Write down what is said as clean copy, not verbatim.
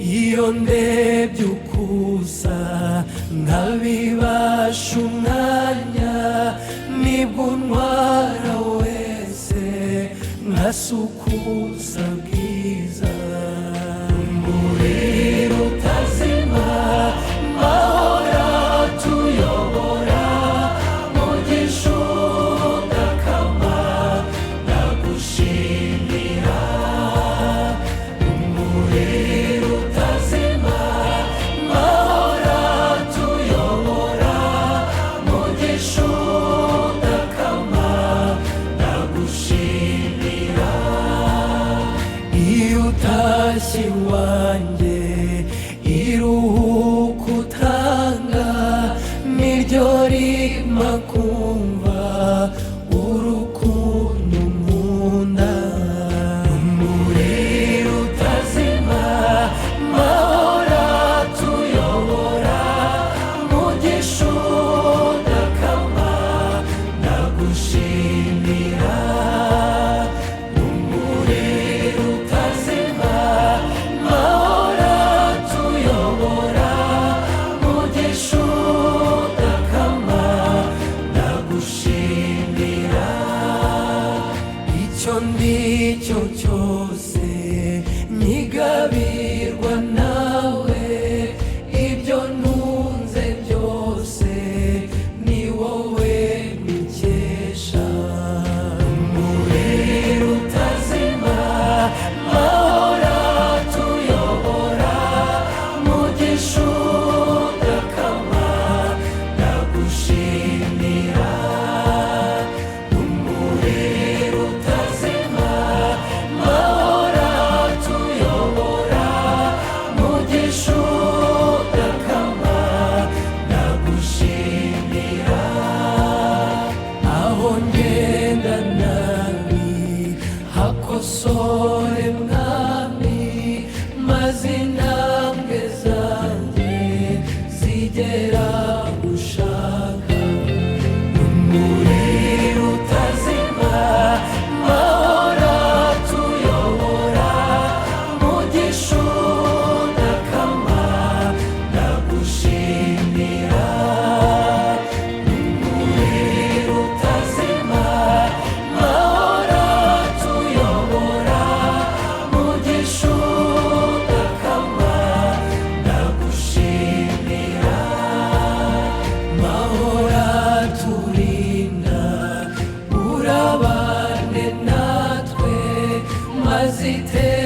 iyo ndebye ukusa nkabibasha umwanya nibwo untwara wese nkasukuza bwiza umuriro utazima mahora tuyobora mugisha udakama ndagushimira umuriro utazima mahora tuyobora mugisha udakama ndagushimira iyo utashye iwanjye iruhuko utanga niryo rima kumva urukundo nkunda umuriro utazima mahora tuyobora mugisha udakama ndagushimira umuriro utazima mahora tuyobora mugisha udakama ndagushimira icyo ndicyo cyose nyigabirwa nawe ibyo ntunze byose ni wowe mbikesha umuriro utazima mahora tuyobora mugisha udakama ndagushimira umuriro utazima mahora tuyobora mugisha udakama ndagushimira aho ngenda nabi hakosore mwami maze intambwe zanjye zigera gushaka umuriro utazima mahora tuyobora mugisha udakama ndagushimira umuriro utazima mahora tuyobora mugisha udakama ndagushimira mahora turinda urabane natwe maze iteka